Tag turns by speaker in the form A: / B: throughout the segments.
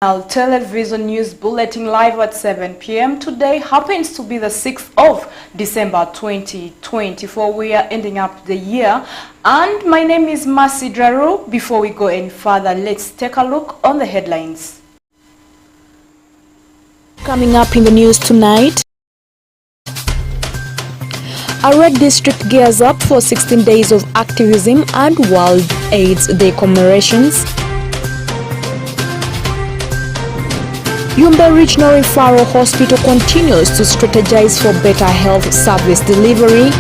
A: Television News Bulletin live at 7 p.m. Today happens to be the 6th of December 2024. We are ending up the year, and my name is Mercy Draru. Before we go any further, let's take a look on the headlines.
B: Coming up in the news tonight, a red district gears up for 16 days of activism and World AIDS Day commemorations. Yumbe Regional Referral Hospital continues to strategize for better health service delivery.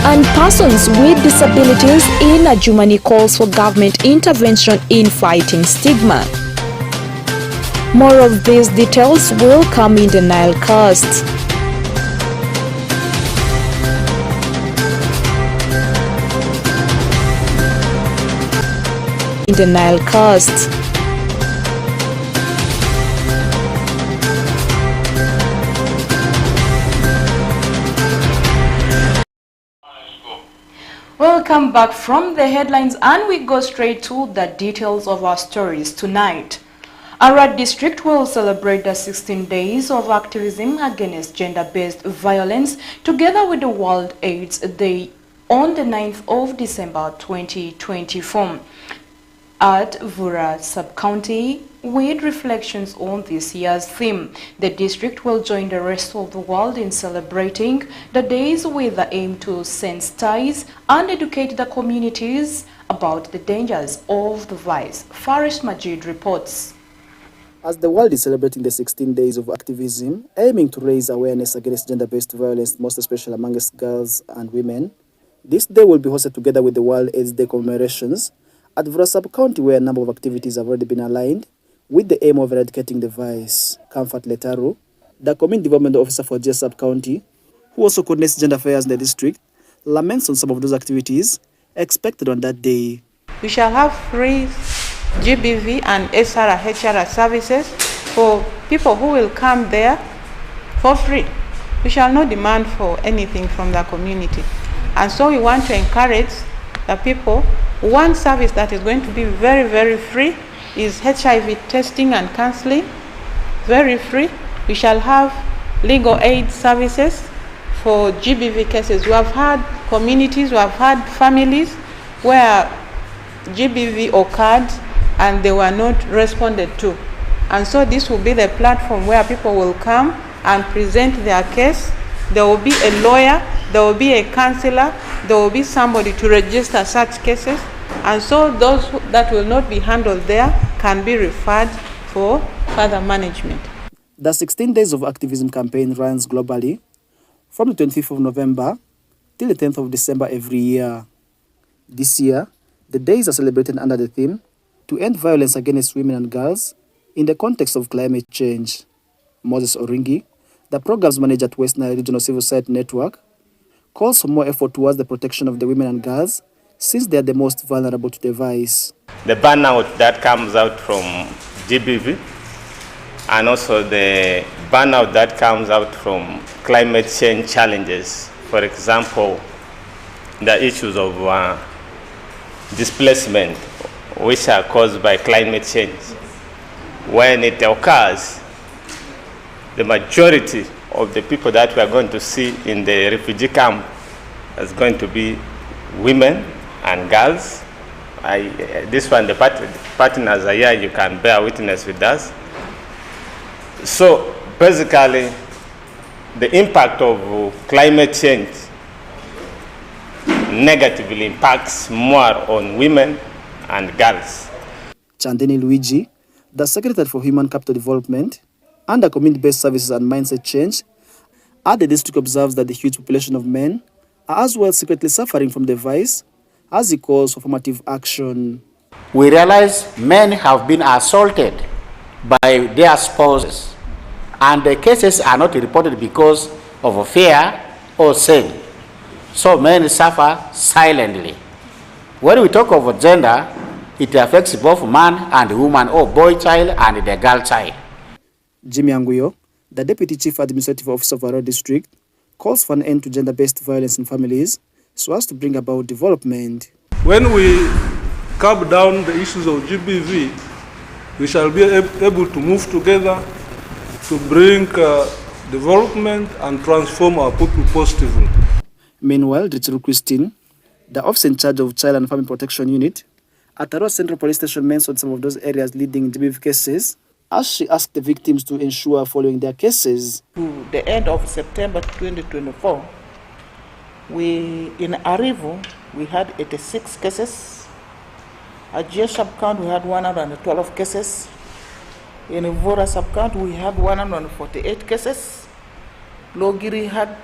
B: And persons with disabilities in Adjumani calls for government intervention in fighting stigma. More of these details will come in the Nile cast. The Nile cast.
A: Welcome back from the headlines, and we go straight to the details of our stories tonight. Arad District will celebrate the 16 days of activism against gender-based violence together with the World AIDS Day on the 9th of December 2024. At Vura Sub-County, with reflections on this year's theme, the district will join the rest of the world in celebrating the days with the aim to sensitize and educate the communities about the dangers of the vice. Faris Majid reports.
C: As the world is celebrating the 16 days of activism, aiming to raise awareness against gender-based violence, most especially amongst girls and women, this day will be hosted together with the World AIDS Day commemorations at Vura Sub-County, where a number of activities have already been aligned with the aim of eradicating the vice. Comfort Letaru, the Community Development Officer for J Sub-County, who also coordinates gender affairs in the district, laments on some of those activities expected on that day.
D: We shall have free GBV and SRHR services for people who will come there for free. We shall not demand for anything from the community. And so we want to encourage the people. One service that is going to be very, very free is HIV testing and counseling, very free. We shall have legal aid services for GBV cases. We have had communities, we have had families where GBV occurred and they were not responded to. And so this will be the platform where people will come and present their case. There will be a lawyer, there will be a counselor, there will be somebody to register such cases, and so those that will not be handled there can be referred for further management.
C: The 16 Days of Activism campaign runs globally from the 25th of November till the 10th of December every year. This year, the days are celebrated under the theme to end violence against women and girls in the context of climate change. Moses Oringi, the programs manager at West Nile Regional Civil Society Network, calls for more effort towards the protection of the women and girls since they are the most vulnerable to the vice.
E: The burnout that comes out from GBV and also the burnout that comes out from climate change challenges. For example, the issues of displacement, which are caused by climate change. When it occurs, the majority of the people that we are going to see in the refugee camp is going to be women and girls. This one, the partners are here, you can bear witness with us. So basically, the impact of climate change negatively impacts more on women and girls.
C: Chandini Luigi, the Secretary for Human Capital Development under Community-Based Services and Mindset Change, at the district observes that the huge population of men are as well secretly suffering from the vice, as he calls for affirmative action.
F: We realize men have been assaulted by their spouses, and the cases are not reported because of fear or shame. So men suffer silently. When we talk of gender, it affects both man and woman, or boy child and the girl child.
C: Jimmy Anguyo, the Deputy Chief Administrative Officer of Arad District, calls for an end to gender-based violence in families so as to bring about development.
G: When we curb down the issues of GBV, we shall be able to move together to bring development and transform our people positively.
C: Meanwhile, Rachel Christine, the officer in charge of Child and Family Protection Unit at Arua Central Police Station, mentioned some of those areas leading GBV cases, as she asked the victims to ensure following their cases.
H: To the end of September 2024, in Arivo, we had 86 cases. At Jia sub-count, we had 112 cases. In Ivora sub-count, we had 148 cases. Logiri had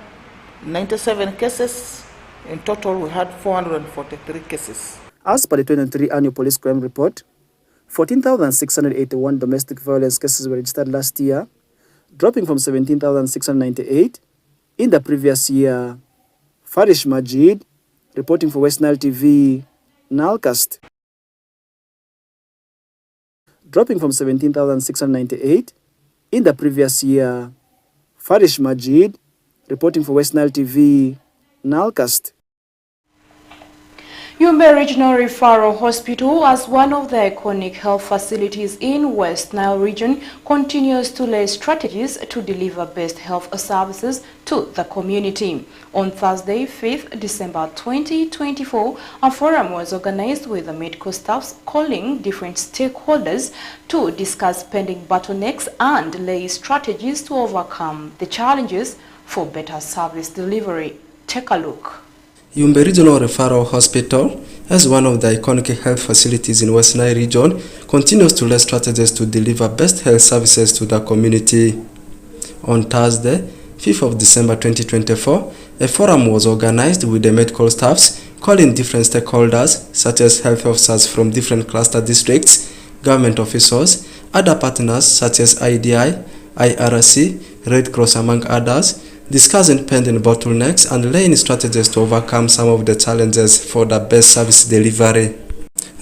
H: 97 cases. In total, we had 443 cases. As
C: per the 2023 annual police crime report, 14,681 domestic violence cases were registered last year, dropping from 17,698 in the previous year. Farish Majid, reporting for West Nile TV, Nilcast. Dropping from 17,698 in the previous year. Farish Majid, reporting for West Nile TV, Nilcast.
A: Yumbe Regional Referral Hospital, as one of the iconic health facilities in West Nile region, continues to lay strategies to deliver best health services to the community. On Thursday, 5th December 2024, a forum was organized with the medical staffs calling different stakeholders to discuss pending bottlenecks and lay strategies to overcome the challenges for better service delivery. Take a look.
I: Yumbe Regional Referral Hospital, as one of the iconic health facilities in West Nile region, continues to lay strategies to deliver best health services to the community. On Thursday, 5th of December 2024, a forum was organized with the medical staffs, calling different stakeholders such as health officers from different cluster districts, government officials, other partners such as IDI, IRC, Red Cross among others, discussing pending bottlenecks and laying strategies to overcome some of the challenges for the best service delivery.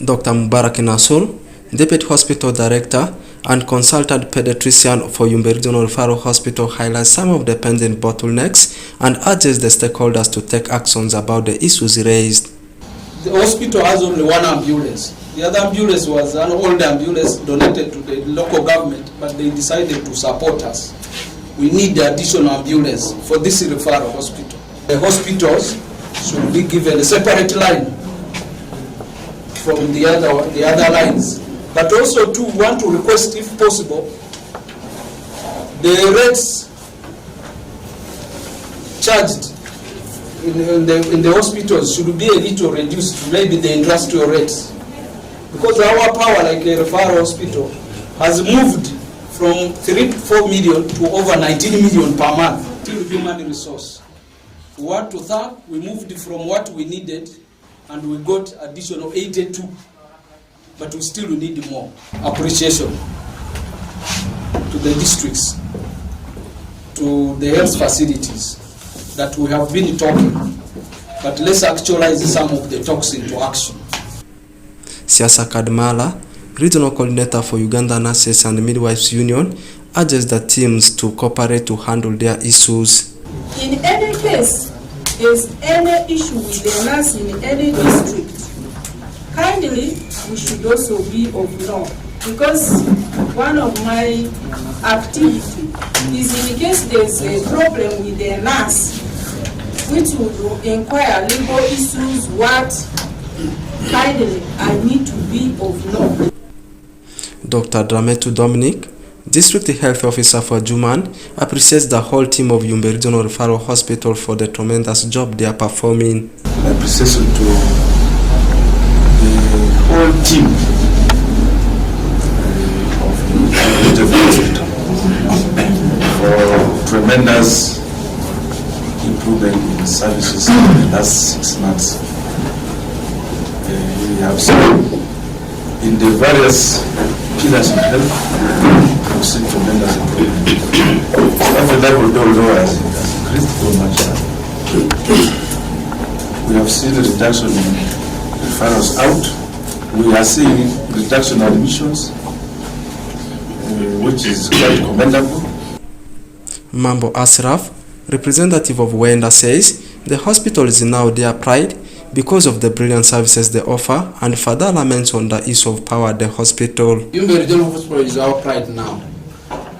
I: Dr. Mubarak Nasul, Deputy Hospital Director and Consultant Pediatrician for Yumbe Regional Referral Hospital, highlights some of the pending bottlenecks and urges the stakeholders to take actions about the issues raised.
J: The hospital has only one ambulance. The other ambulance was an old ambulance donated to the local government, but they decided to support us. We need the additional ambulance for this referral hospital. The hospitals should be given a separate line from the other lines. But also too, want to request, if possible, the rates charged in the hospitals should be a little reduced, maybe the industrial rates. Because our power, like a referral hospital, has moved from 3 to 4 million to over 19 million per month. Till human resource. We want to thank, we moved from what we needed and we got additional 82, but we still need more. Appreciation to the districts, to the health facilities that we have been talking, but let's actualize some of the talks into action.
I: Siasa Kadmala, Regional Coordinator for Uganda Nurses and Midwives Union, urges the teams to cooperate to handle their issues.
K: In any case, there's any issue with the nurse in any district, kindly, we should also be of note. Because one of my activities is in case there's a problem with the nurse, which will inquire legal issues, what kindly I need to be of note.
I: Dr. Drametu Dominic, District Health Officer for Juman, appreciates the whole team of Yumbe Regional Referral Hospital for the tremendous job they are performing.
L: Appreciation to the whole team of the hospital for tremendous improvement in services in the last 6 months. We have seen in the various pillars of health, we've seen tremendous improvement. After that, although has increased so much, we have seen a reduction in referrals out. We are seeing reduction in admissions, which is quite commendable.
I: Mambo Asraf, Representative of Wenda says the hospital is now their pride because of the brilliant services they offer, and further laments on the issue of power at the hospital.
J: Yumbe Regional Hospital is our pride now.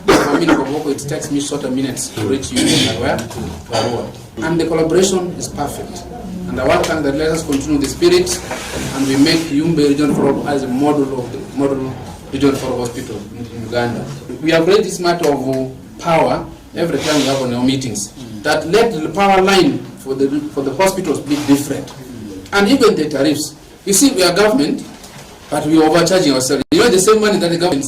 J: For me, it takes me shorter minutes to reach you where? And the collaboration is perfect. And I want to thank that let us continue the spirit and we make Yumbe Regional as a model of the model regional hospital in Uganda. We have raised this matter of power every time we have on our meetings. That let the power line for the hospitals be different. And even the tariffs. You see, we are government, but we are overcharging ourselves. You know the same money that the government,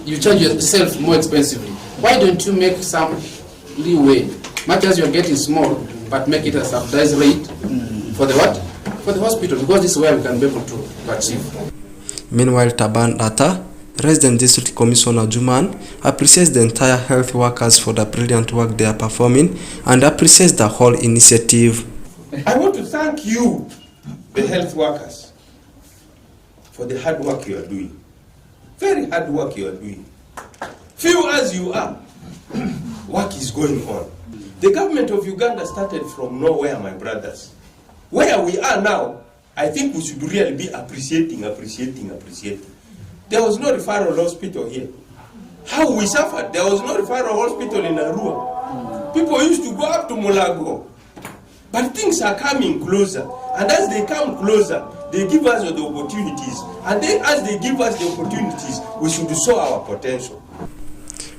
J: you charge yourself more expensively. Why don't you make some leeway? Much as you are getting small, but make it a subsidized rate for the what? For the hospital, because this is where we can be able to achieve.
I: Meanwhile, Taban Data, Resident District Commissioner Juman, appreciates the entire health workers for the brilliant work they are performing and appreciates the whole initiative.
M: I want to thank you, the health workers, for the hard work you are doing. Very hard work you are doing. Few as you are, work is going on. The government of Uganda started from nowhere, my brothers. Where we are now, I think we should really be appreciating. There was no referral hospital here. How we suffered. There was no referral hospital in Arua. People used to go up to Mulago. But things are coming closer. And as they come closer, they give us the opportunities. And then as they give us the opportunities, we should show our potential.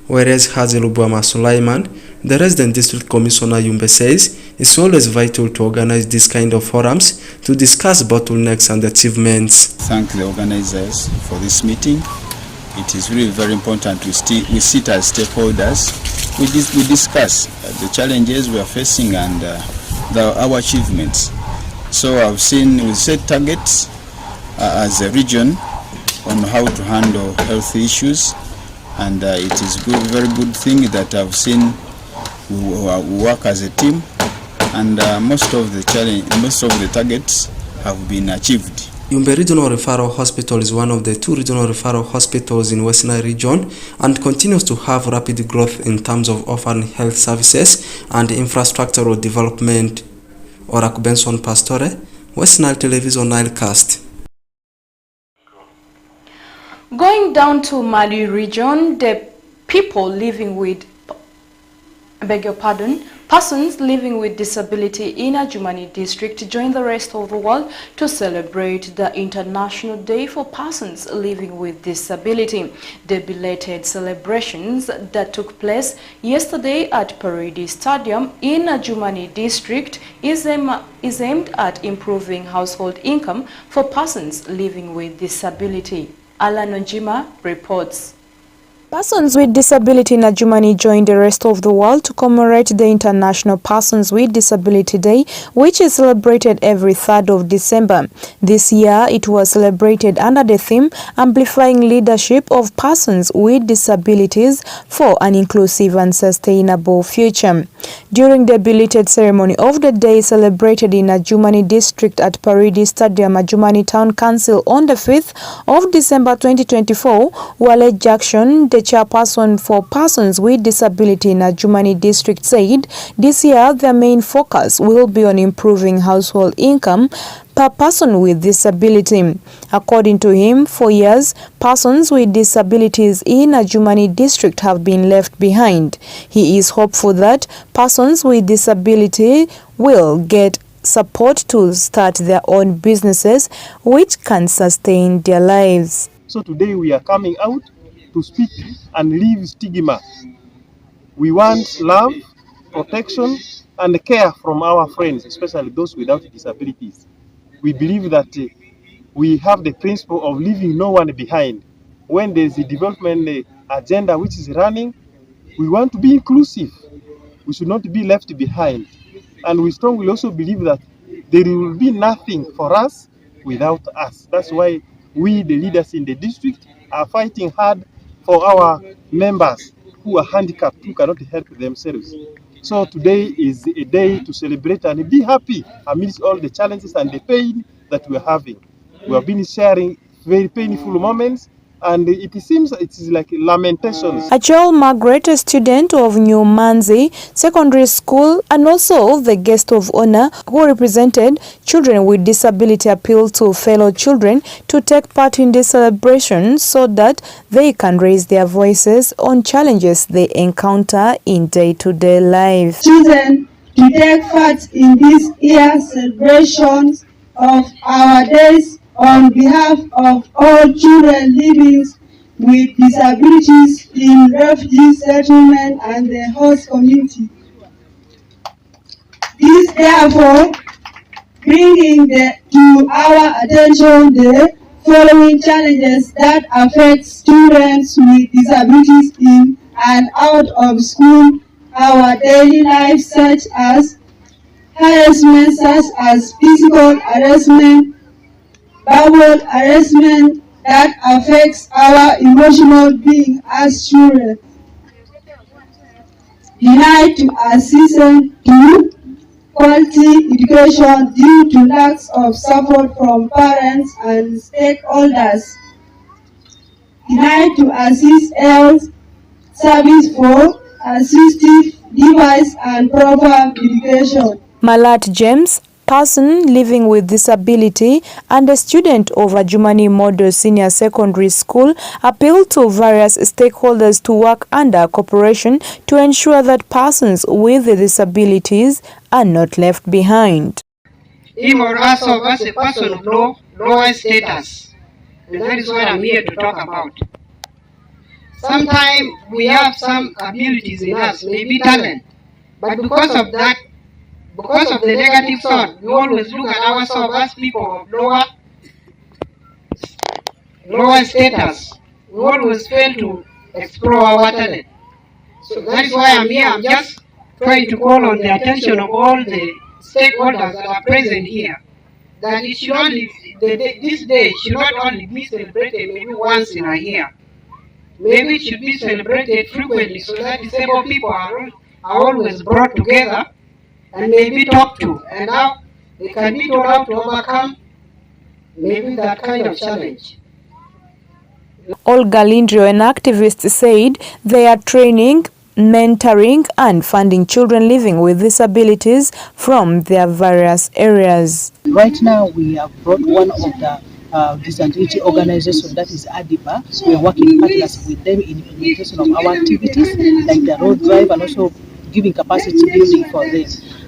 I: Whereas Hazelubwama Sulaiman, the Resident District Commissioner Yumbe says it's always vital to organize this kind of forums to discuss bottlenecks and achievements.
N: Thank the organizers for this meeting. It is really very important we sit as stakeholders. We discuss the challenges we are facing and our achievements. So we set targets as a region on how to handle health issues. And it is very good thing that I've seen we work as a team, and most of the targets have been achieved.
I: Yumbe Regional Referral Hospital is one of the 2 regional referral hospitals in West Nile region and continues to have rapid growth in terms of offering health services and infrastructural development. Oraku Benson Pastore, West Nile Television Nilecast.
A: Going down to Mali region, the people living with, persons living with disability in Ajumani district joined the rest of the world to celebrate the International Day for Persons Living with Disability. The belated celebrations that took place yesterday at Paridi Stadium in Ajumani district is aimed at improving household income for persons living with disability. Alan Ojima reports.
B: Persons with disability in Ajumani joined the rest of the world to commemorate the International Persons with Disability Day, which is celebrated every 3rd of December. This year, it was celebrated under the theme Amplifying Leadership of Persons with Disabilities for an Inclusive and Sustainable Future. During the belated ceremony of the day celebrated in Ajumani district at Paridi Stadium, Ajumani Town Council on the 5th of December 2024, Wale Jackson, the chairperson for persons with disability in Ajumani district, said this year their main focus will be on improving household income per person with disability. According to him, for years, persons with disabilities in Ajumani district have been left behind. He is hopeful that persons with disability will get support to start their own businesses which can sustain their lives.
O: So today we are coming out to speak and leave stigma. We want love, protection, and care from our friends, especially those without disabilities. We believe that we have the principle of leaving no one behind. When there is a development agenda which is running, we want to be inclusive. We should not be left behind. And we strongly also believe that there will be nothing for us without us. That's why we, the leaders in the district, are fighting hard for our members who are handicapped, who cannot help themselves. So today is a day to celebrate and be happy amidst all the challenges and the pain that we're having. We have been sharing very painful moments, and it seems it is like lamentations.
B: Achol Margaret, a student of New Manzi Secondary School and also the guest of honor who represented children with disability, appealed to fellow children to take part in this celebration so that they can raise their voices on challenges they encounter in day-to-day life.
P: Children to take part in this year's celebrations of our days on behalf of all children living with disabilities in refugee settlement and the host community. This therefore bringing to our attention the following challenges that affect students with disabilities in and out of school, our daily life, such as harassment, such as physical harassment, verbal harassment that affects our emotional being as children, denied to assistance to quality education due to lack of support from parents and stakeholders, denied to assist health service for assistive device and proper medication.
B: Malat James, person living with disability and a student of Ajumani Model Senior Secondary School, appealed to various stakeholders to work under cooperation to ensure that persons with disabilities are not left behind.
Q: Him or us of us a person of lower status, and that is what I'm here to talk about. Sometimes we have some abilities in us, maybe talent, but because of that, because of the negative thought, we always look at ourselves as people of lower status. We always fail to explore our talent. So that is why I'm here. I'm just trying to call on the attention of all the stakeholders that are present here, that it should only, this day should not only be celebrated maybe once in a year. Maybe it should be celebrated frequently so that disabled people are always brought together and maybe talked to, and now they can be told how to overcome maybe that kind of challenge.
B: Olga Lindrio, an activist, said they are training, mentoring and funding children living with disabilities from their various areas.
R: Right now we have brought one of the disability organization, that is ADIBA. We are working partners with them in implementation of our activities like the road drive and also giving capacity building for them.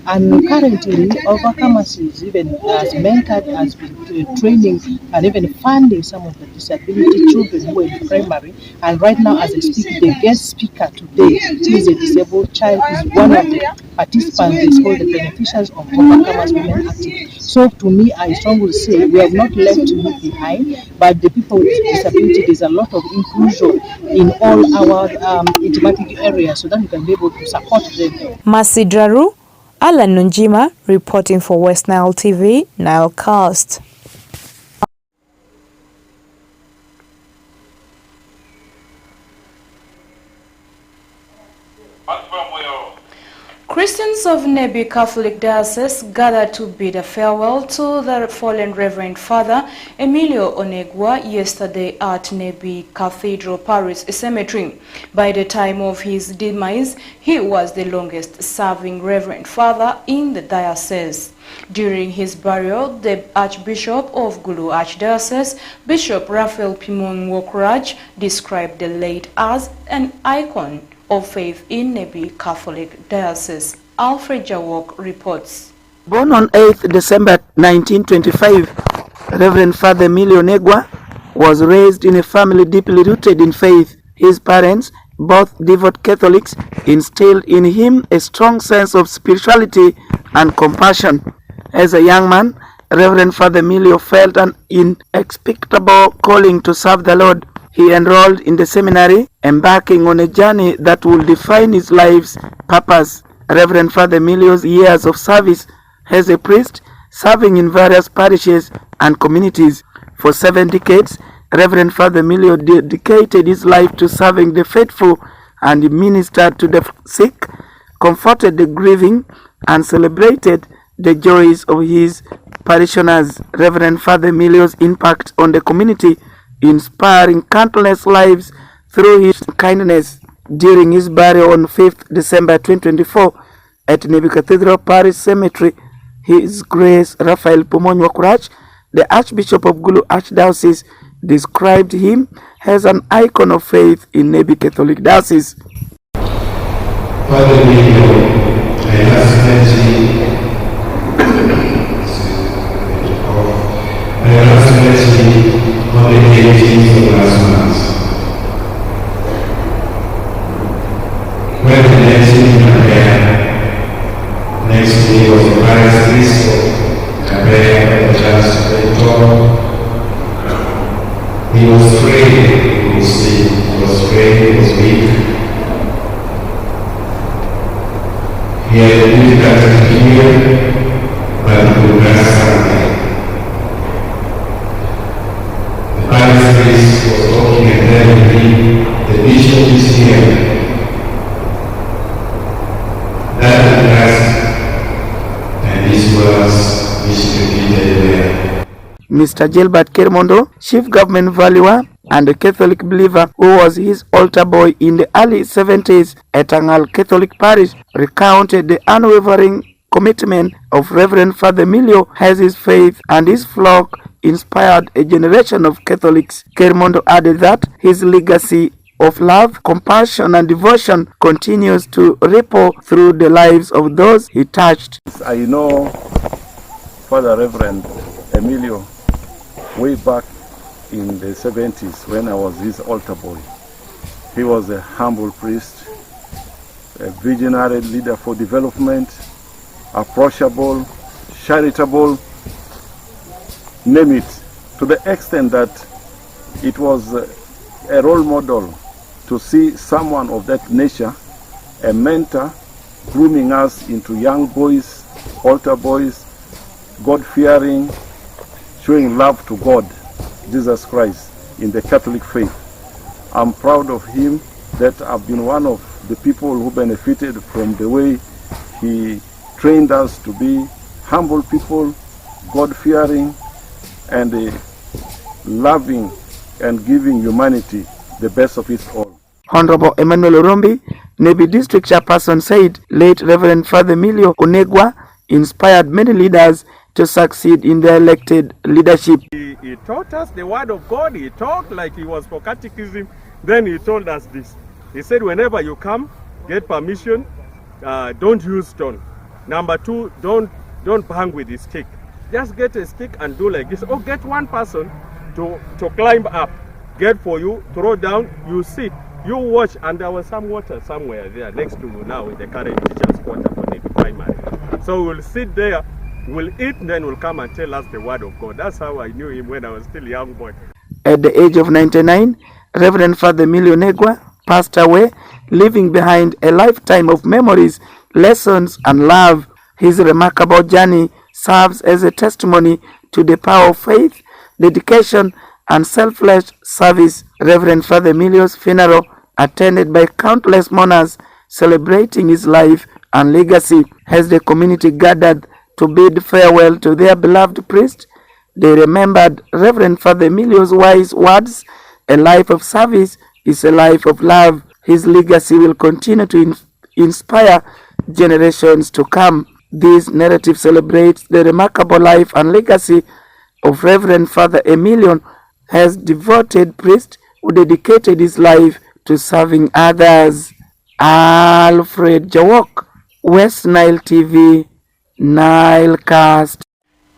R: And currently, Overcomers is even has mentored, has been training and even funding some of the disability children who are in primary. And right now, as I speak, the guest speaker today, who is a disabled child, is one of the participants. It's called the beneficiaries of Overcomers Women Active. So to me, I strongly say we have not left you behind, but the people with disability, there's a lot of inclusion in all our thematic areas so that we can be able to support them.
B: Masidraru, Alan Nunjima reporting for West Nile TV, Nilecast.
A: Christians of Nebi Catholic Diocese gathered to bid a farewell to the fallen Reverend Father Emilio Onegwa yesterday at Nebi Cathedral Parish Cemetery. By the time of his demise, he was the longest-serving Reverend Father in the diocese. During his burial, the Archbishop of Gulu Archdiocese, Bishop Raphael Pimon Wokuraj, described the late as an icon of faith in Nebi Catholic Diocese. Alfred Jawok reports.
S: Born on 8th December 1925, Reverend Father Emilio Onegwa was raised in a family deeply rooted in faith. His parents, both devout Catholics, instilled in him a strong sense of spirituality and compassion. As a young man, Reverend Father Emilio felt an inexplicable calling to serve the Lord. He enrolled in the seminary, embarking on a journey that will define his life's purpose. Reverend Father Emilio's years of service as a priest, serving in various parishes and communities. For 7 decades, Reverend Father Emilio dedicated his life to serving the faithful and ministered to the sick, comforted the grieving, and celebrated the joys of his parishioners. Reverend Father Emilio's impact on the community inspiring countless lives through his kindness. During his burial on 5th December 2024 at Nebi Cathedral Parish Cemetery, His Grace Raphael Pomonywa Kurach, the Archbishop of Gulu Archdiocese, described him as an icon of faith in Nebi Catholic Diocese.
L: Father I ask mercy. I ask mercy on the 18th of last month. When the next meeting next day was the Paris Christ, Cabell, just he was afraid, he was sick, he was afraid, he was weak. He had difficulty to hear, but he could not survive. The Paris priest was talking and telling me, the bishop is here. That would last, and this was which repeated there.
S: Mr. Gilbert Kermondo, chief government valuer and a Catholic believer who was his altar boy in the early 70s at Angal Catholic Parish, recounted the unwavering commitment of Reverend Father Emilio as his faith and his flock inspired a generation of Catholics. Kermondo added that his legacy of love, compassion, and devotion continues to ripple through the lives of those he touched.
T: I know Father Reverend Emilio way back in the 70s when I was his altar boy. He was a humble priest, a visionary leader for development, approachable, charitable, name it, to the extent that it was a role model to see someone of that nature, a mentor, grooming us into young boys, altar boys, God-fearing, showing love to God, Jesus Christ, in the Catholic faith. I'm proud of him that I've been one of the people who benefited from the way he trained us to be humble people, God-fearing, and loving and giving humanity the best of it all.
S: Honorable Emmanuel Orombi, Nebi District Chairperson, said late Reverend Father Emilio Onegwa inspired many leaders to succeed in their elected leadership.
O: He taught us the word of God. He talked like he was for catechism. Then he told us this. He said, whenever you come, get permission, don't use stone. Number two, don't bang with the stick. Just get a stick and do like this. Or get one person to climb up. Get for you, throw down, you sit, you watch, and there was some water somewhere there next to now in the current teacher's quarter for the primary. So we'll sit there, we'll eat, then we'll come and tell us the word of God. That's how I knew him when I was still a young boy.
S: At the age of 99, Reverend Father Emilio Onegwa passed away, leaving behind a lifetime of memories, lessons, and love. His remarkable journey serves as a testimony to the power of faith, dedication, and selfless service. Reverend Father Emilio's funeral, attended by countless mourners celebrating his life and legacy. As the community gathered to bid farewell to their beloved priest, they remembered Reverend Father Emilio's wise words, "A life of service is a life of love." His legacy will continue to inspire generations to come. This narrative celebrates the remarkable life and legacy of Reverend Father Emilio, as devoted priest who dedicated his life to serving others. Alfred Jawok, West Nile TV, Nilecast.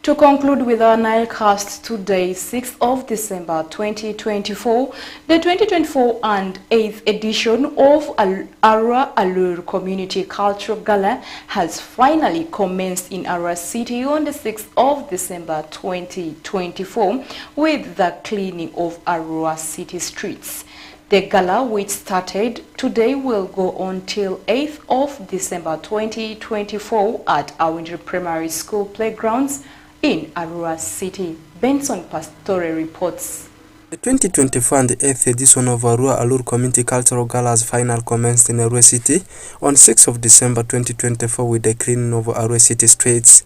A: To conclude with our Nilecast today, 6th of December 2024, the 2024 and 8th edition of Arua Alur Community Cultural Gala has finally commenced in Arua City on the 6th of December 2024 with the cleaning of Arua City streets. The gala, which started today, will go on till 8th of December 2024 at Awindri Primary School playgrounds in Arua City. Benson Pastore reports.
I: The 2024 and the 8th edition of Arua Alur Community Cultural Gala's final commenced in Arua City on 6th of December 2024 with the cleaning of Arua City streets.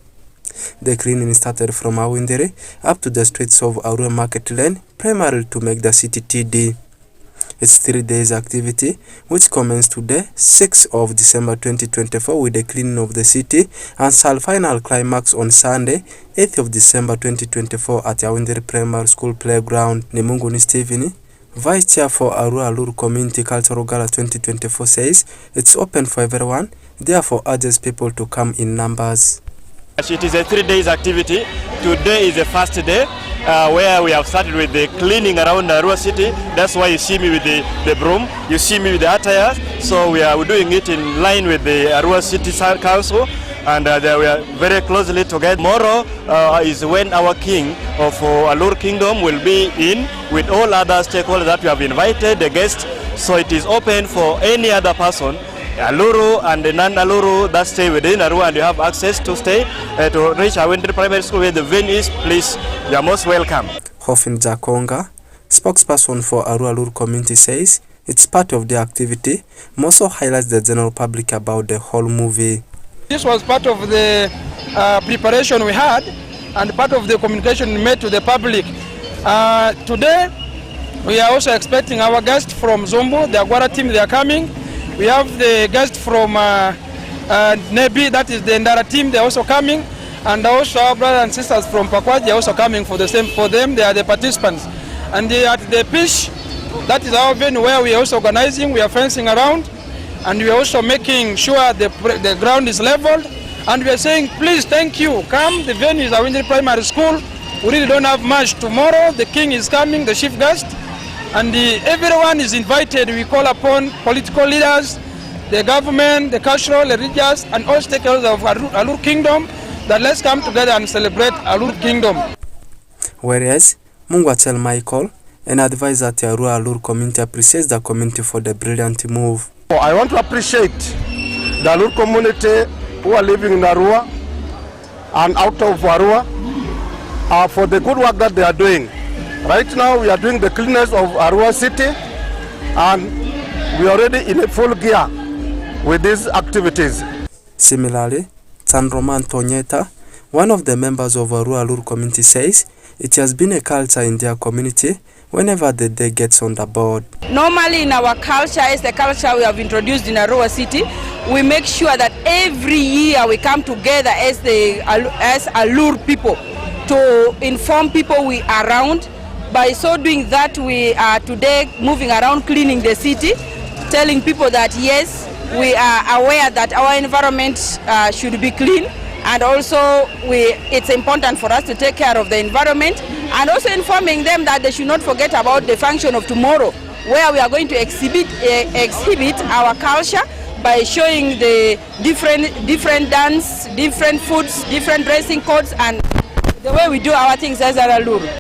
I: The cleaning started from Awindere up to the streets of Arua Market Lane, primarily to make the city TD. It's 3 days activity, which commenced today, 6th of December 2024, with the cleaning of the city, and shall final climax on Sunday, 8th of December 2024 at Awindere Primary School Playground. Nimunguni Stephen, Vice Chair for Arua Alur Community Cultural Gala 2024, says it's open for everyone, therefore urges people to come in numbers.
U: It is a 3 days activity. Today is the first day where we have started with the cleaning around Arua city. That's why you see me with the broom, you see me with the attires. So we are doing it in line with the Arua City Council, and we are very closely together. Tomorrow is when our king of Alur Kingdom will be in with all other stakeholders that we have invited, the guests. So it is open for any other person, Aluru and the non-Aluru, that stay within Arua, and you have access to stay to reach Awindere Primary School where the venue is. Please, you are most welcome.
I: Hofin Jakonga, spokesperson for Arua Alur community, says it's part of the activity. Also highlights the general public about the whole movie.
J: This was part of the preparation we had and part of the communication made to the public. Today, we are also expecting our guests from Zombo, the Agwara team, they are coming. We have the guests from Nebi, that is the Ndara team, they are also coming. And also our brothers and sisters from Pakwa, they are also coming for the same. For them, they are the participants. And at the pitch, that is our venue where we are also organizing, we are fencing around. And we are also making sure the ground is leveled. And we are saying, please, thank you, come. The venue is Awindere Primary School. We really don't have much tomorrow. The king is coming, the chief guest. And everyone is invited. We call upon political leaders, the government, the cultural, the religious, and all stakeholders of Alur Kingdom, that let's come together and celebrate Alur Kingdom.
I: Whereas Mungwachel Michael, an advisor at Arua Alur community, appreciates the community for the brilliant move.
V: I want to appreciate the Alur community who are living in Arua and out of Arua for the good work that they are doing. Right now we are doing the cleanliness of Arua city, and we are already in a full gear with these activities.
I: Similarly, Tanroman Tonyeta, one of the members of Arua Alur community, says it has been a culture in their community whenever the day gets on the board.
W: Normally in our culture, as the culture we have introduced in Arua city, we make sure that every year we come together as Alur people to inform people we are around. By so doing that, we are today moving around cleaning the city, telling people that yes, we are aware that our environment should be clean, and also it's important for us to take care of the environment, and also informing them that they should not forget about the function of tomorrow, where we are going to exhibit our culture by showing the different dance, different foods, different dressing codes, and the way we do our things as Alur.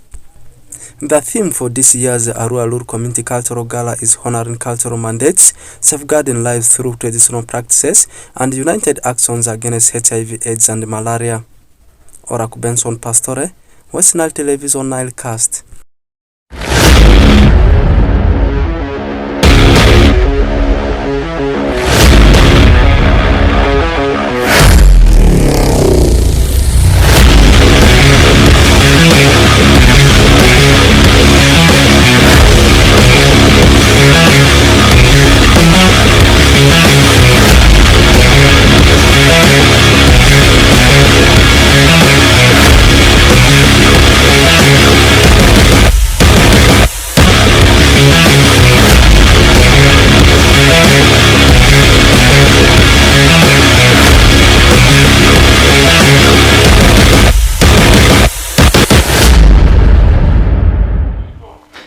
I: The theme for this year's Arua Alur Community Cultural Gala is honoring cultural mandates, safeguarding lives through traditional practices, and united actions against HIV, AIDS, and malaria. Oraku Benson Pastore, West Nile Television Nile Cast.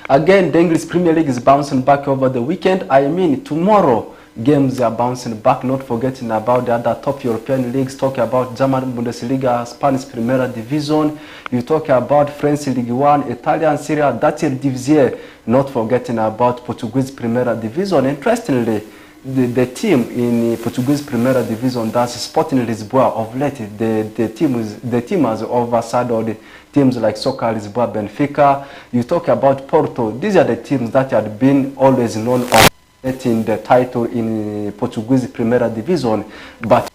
I: Again, the English Premier League is bouncing back over the weekend. I mean, tomorrow games are bouncing back, not forgetting about the other top European leagues. Talk about German Bundesliga, Spanish Primera Division. You talk about French League 1, Italian Serie A, Dutch Divisie, not forgetting about Portuguese Primera Division. Interestingly, the team in Portuguese Primera Division, that's Sporting Lisboa, of late, the team has overshadowed teams like Soccer Lisboa, Benfica. You talk about Porto. These are the teams that had been always known of getting the title in Portuguese Primera Division, but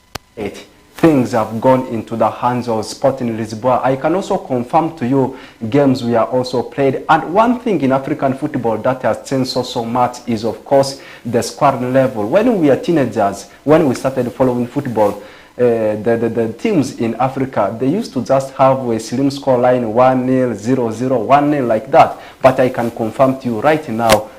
I: things have gone into the hands of Sporting Lisboa. I can also confirm to you games we are also played. And one thing in African football that has changed so much is, of course, the squad level. When we are teenagers, when we started following football, the teams in Africa, they used to just have a slim score line, 1-0, 0-0, 1-0 like that. But I can confirm to you right now,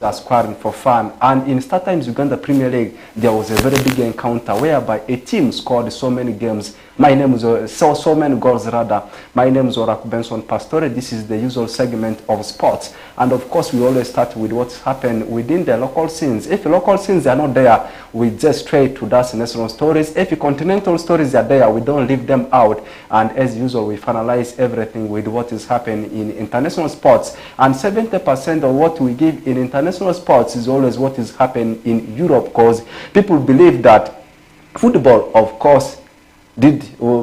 I: are squaring for fun. And in StarTimes Uganda Premier League, there was a very big encounter whereby a team scored so many games. My name is so many goals rather. My name is Oraku Benson Pastore. This is the usual segment of sports, and of course we always start with what's happened within the local scenes. If local scenes are not there, we just straight to that national stories. If continental stories are there, we don't leave them out. And as usual, we finalize everything with what is happening in international sports. And 70% of what we give in international sports is always what is happening in Europe, because people believe that football, of course,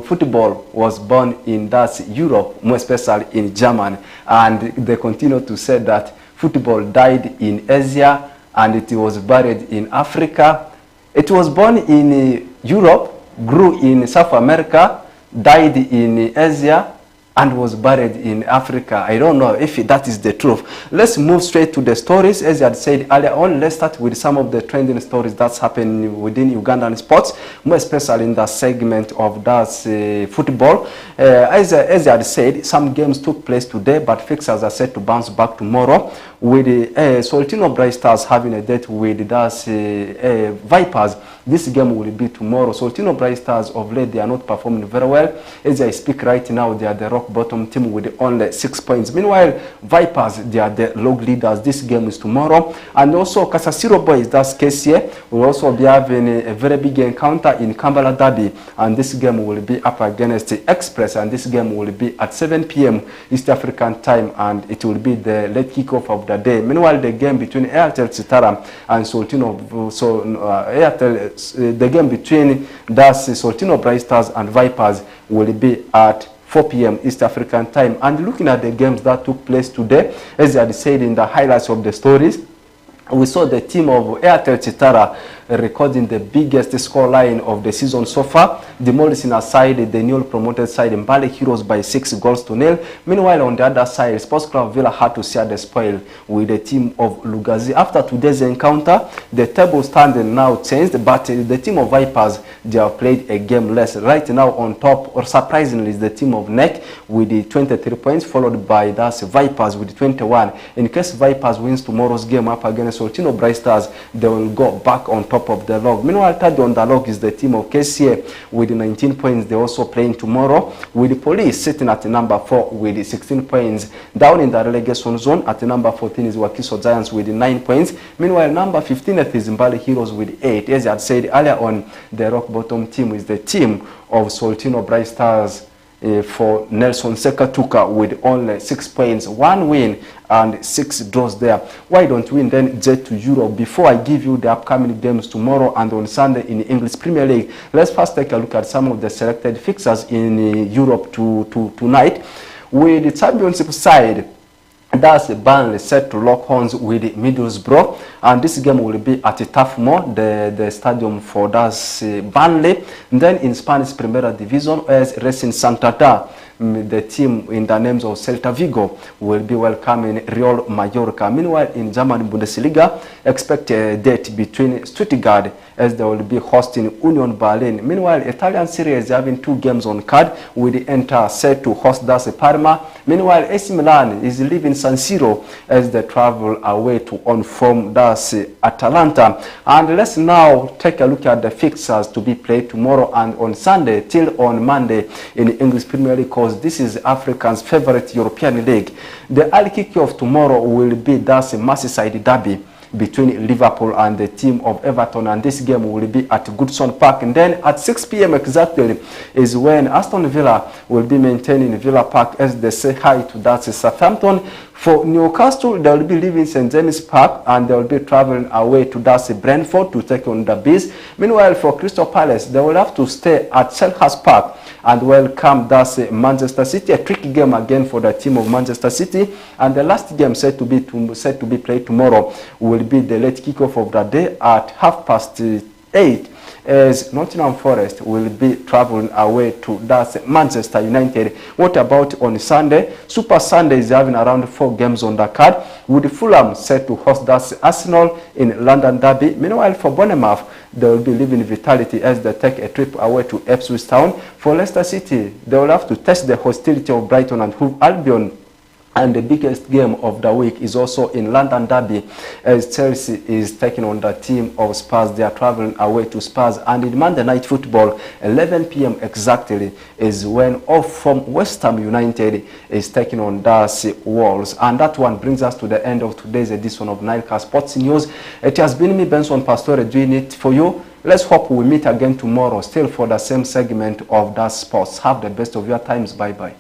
I: football was born in that Europe, more especially in Germany, and they continue to say that football died in Asia and it was buried in Africa. It was born in Europe, grew in South America, died in Asia, and was buried in Africa. I don't know if that is the truth. Let's move straight to the stories. As I had said earlier on, let's start with some of the trending stories that's happening within Ugandan sports, more especially in the segment of that football. As I had said, some games took place today, but fixtures are set to bounce back tomorrow, with Soltino Bright Stars having a date with das Vipers. This game will be tomorrow. Soltino Bright Stars of late, they are not performing very well. As I speak right now, they are the rock bottom team with only 6 points. Meanwhile, Vipers, they are the log leaders. This game is tomorrow. And also Kasasiro Boys, that's KCA, will also be having a very big encounter in Kampala Derby. And this game will be up against the Express. And this game will be at 7 p.m. East African time. And it will be the late kickoff of the day. Meanwhile, the game between Airtel Citara and Soltino, the game between das Soltino Bright Stars and Vipers will be at 4 p.m. East African time. And looking at the games that took place today, as I had said in the highlights of the stories, we saw the team of Airtel Citara recording the biggest scoreline of the season so far, demolishing aside the newly promoted side Mbale Heroes by 6 goals to nil. Meanwhile, on the other side, Sports Club Villa had to share the spoil with the team of Lugazi. After today's encounter, the table standing now changed, but the team of Vipers, they have played a game less. Right now on top, or surprisingly, is the team of NEC with the 23 points, followed by das Vipers with 21. In case Vipers wins tomorrow's game up against Soltino Bright Stars, they will go back on top of the log. Meanwhile, third on the log is the team of KCA with 19 points. They're also playing tomorrow, with the Police sitting at number 4 with 16 points. Down in the relegation zone at number 14 is Wakiso Giants with 9 points. Meanwhile, number 15th is Mbale Heroes with 8. As I had said earlier on, the rock bottom team is the team of Soltino Bright Stars for Nelson Sekatuka with only 6 points, 1 win and 6 draws there. Why don't we then jet to Europe? Before I give you the upcoming games tomorrow and on Sunday in the English Premier League, let's first take a look at some of the selected fixtures in Europe tonight. With the championship side, that's Burnley set to lock horns with Middlesbrough, and this game will be at Turf Moor, the stadium for das Burnley. And then in Spanish Primera Division, as Racing Santander, the team in the names of Celta Vigo, will be welcoming Real Mallorca. Meanwhile, in German Bundesliga, expect a date between Stuttgart, as they will be hosting Union Berlin. Meanwhile, Italian Serie is having 2 games on card, with the Inter set to host das Parma. Meanwhile, AC Milan is leaving San Siro as they travel away to on-form das Atalanta. And let's now take a look at the fixtures to be played tomorrow and on Sunday till on Monday in the English Premier League, because this is Africa's favorite European league. The early kick-off tomorrow will be das Merseyside derby between Liverpool and the team of Everton, and this game will be at Goodson Park. And then at 6 p.m. exactly is when Aston Villa will be maintaining Villa Park as they say hi to that Southampton. For Newcastle, they will be leaving St. James Park and they will be traveling away to that's Brentford to take on the Bees. Meanwhile, for Crystal Palace, they will have to stay at Selhurst Park and welcome that's Manchester City. A tricky game again for the team of Manchester City. And the last game set to be played tomorrow will be the late kickoff of the day at 8:30 as Nottingham Forest will be traveling away to Manchester United. What about on Sunday? Super Sunday is having around 4 games on the card, with Fulham set to host Arsenal in London Derby. Meanwhile, for Bournemouth, they will be leaving Vitality as they take a trip away to Ipswich Town. For Leicester City, they will have to test the hostility of Brighton and Hove Albion. And the biggest game of the week is also in London Derby, as Chelsea is taking on the team of Spurs. They are traveling away to Spurs. And in Monday Night Football, 11 p.m. exactly, is when off from West Ham United is taking on Darcy Wolves. And that one brings us to the end of today's edition of NILE Sports News. It has been me, Benson Pastore, doing it for you. Let's hope we meet again tomorrow, still for the same segment of that sports. Have the best of your times. Bye-bye.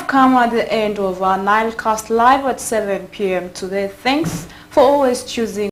I: Come at the end of our Nilecast Live at 7 p.m. today. Thanks for always choosing